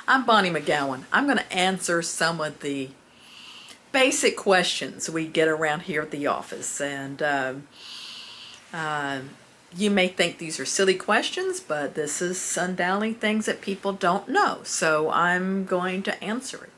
I'm Bonnie Megowan. I'm going to answer some of the basic questions we get around here at the office. And you may think these are silly questions, but this is undoubtedly things that people don't know. So I'm going to answer it.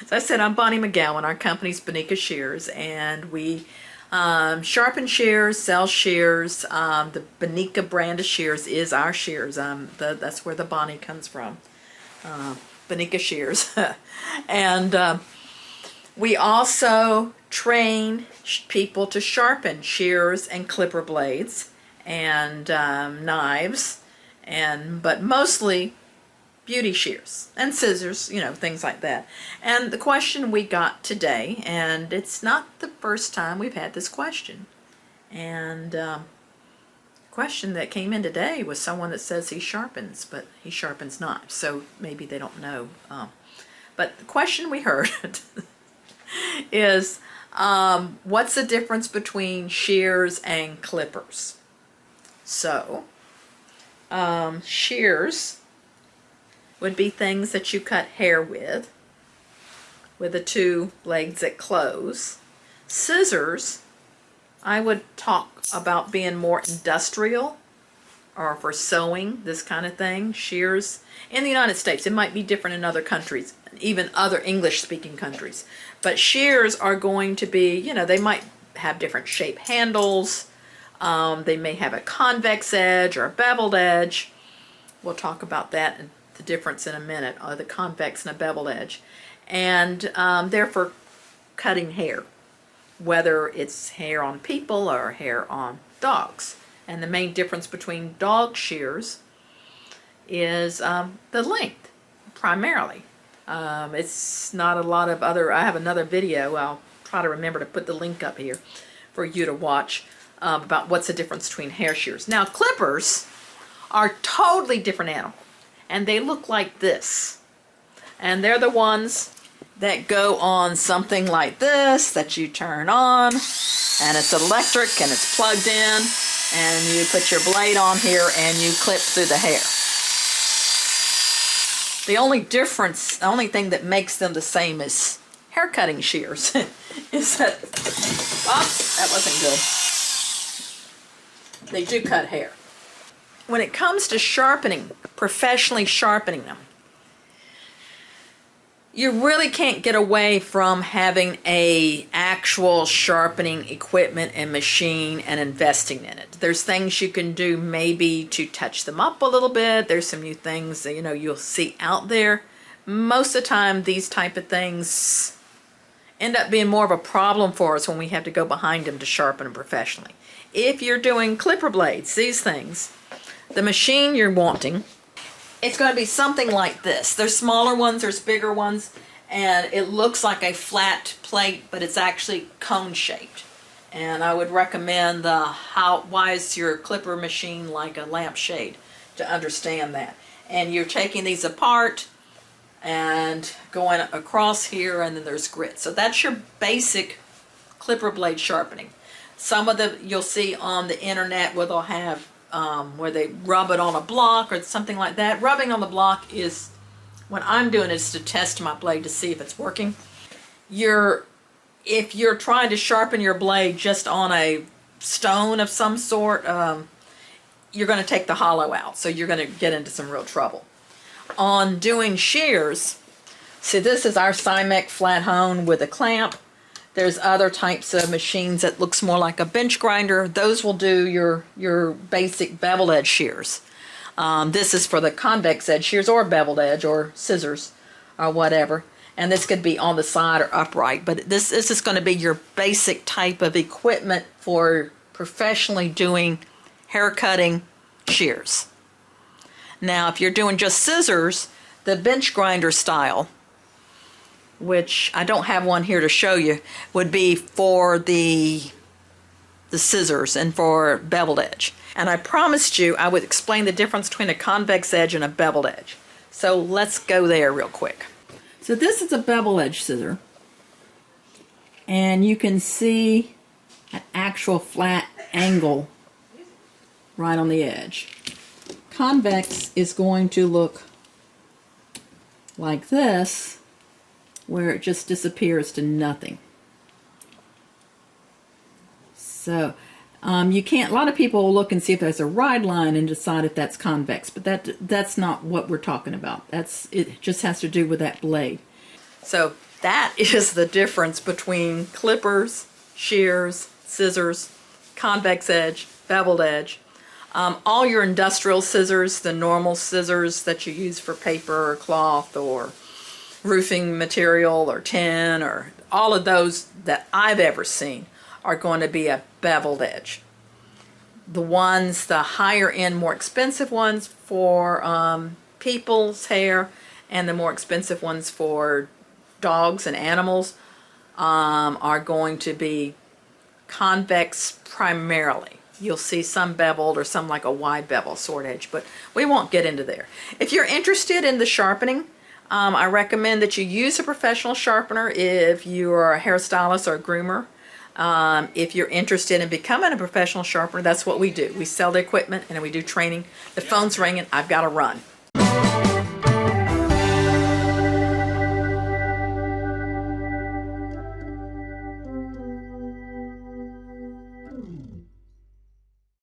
So I said, I'm Bonnie Megowan. Our company's Bonika Shears, and we sharpen shears, sell shears. The Bonika brand of shears is our shears. That's where the Bonnie comes from. Bonika Shears. And we also train people to sharpen shears and clipper blades and knives, but mostly beauty shears and scissors, things like that. And the question we got today, and it's not the first time we've had this question, and the question that came in today was someone that says he sharpens, but he sharpens knives, so maybe they don't know. But the question we heard is, what's the difference between shears and clippers? So, shears would be things that you cut hair with the two blades that close. Scissors, I would talk about being more industrial or for sewing, this kind of thing. Shears, in the United States, it might be different in other countries, even other English-speaking countries. But shears are going to be, they might have different shape handles. They may have a convex edge or a beveled edge. We'll talk about that and the difference in a minute, the convex and a beveled edge. And they're for cutting hair, whether it's hair on people or hair on dogs. And the main difference between dog shears is the length, primarily. It's not a lot of other, I have another video, I'll try to remember to put the link up here for you to watch about what's the difference between hair shears. Now, clippers are totally different animal, and they look like this. And they're the ones that go on something like this that you turn on, and it's electric and it's plugged in, and you put your blade on here and you clip through the hair. The only difference, the only thing that makes them the same as hair cutting shears is that, oops, that wasn't good. They do cut hair. When it comes to sharpening, professionally sharpening them, you really can't get away from having a actual sharpening equipment and machine and investing in it. There's things you can do maybe to touch them up a little bit. There's some new things that you'll see out there. Most of the time these type of things end up being more of a problem for us when we have to go behind them to sharpen them professionally. If you're doing clipper blades, these things, the machine you're wanting, it's going to be something like this. There's smaller ones, there's bigger ones, and it looks like a flat plate, but it's actually cone shaped. And I would recommend why is your clipper machine like a lampshade, to understand that. And you're taking these apart and going across here, and then there's grit. So that's your basic clipper blade sharpening. Some of the you'll see on the internet where they'll have where they rub it on a block or something like that. Rubbing on the block is, what I'm doing is to test my blade to see if it's working. If you're trying to sharpen your blade just on a stone of some sort, you're going to take the hollow out, so you're going to get into some real trouble. On doing shears, see, this is our Cymec flat hone with a clamp. There's other types of machines that looks more like a bench grinder. Those will do your basic beveled edge shears. This is for the convex edge shears or beveled edge or scissors or whatever. And this could be on the side or upright. But this is going to be your basic type of equipment for professionally doing hair cutting shears. Now, if you're doing just scissors, the bench grinder style, which I don't have one here to show you, would be for the scissors and for beveled edge. And I promised you I would explain the difference between a convex edge and a beveled edge. So let's go there real quick. So this is a bevel edge scissor, and you can see an actual flat angle right on the edge. Convex is going to look like this, where it just disappears to nothing. So you can't, a lot of people will look and see if there's a ride line and decide if that's convex, but that's not what we're talking about. It just has to do with that blade. So that is the difference between clippers, shears, scissors, convex edge, beveled edge. All your industrial scissors, the normal scissors that you use for paper or cloth or roofing material or tin, or all of those that I've ever seen are going to be a beveled edge. The higher end, more expensive ones for people's hair, and the more expensive ones for dogs and animals are going to be convex primarily. You'll see some beveled or some like a wide bevel sword edge, but we won't get into there. If you're interested in the sharpening, I recommend that you use a professional sharpener if you are a hairstylist or a groomer. If you're interested in becoming a professional sharpener, that's what we do. We sell the equipment and we do training. The phone's ringing. I've got to run.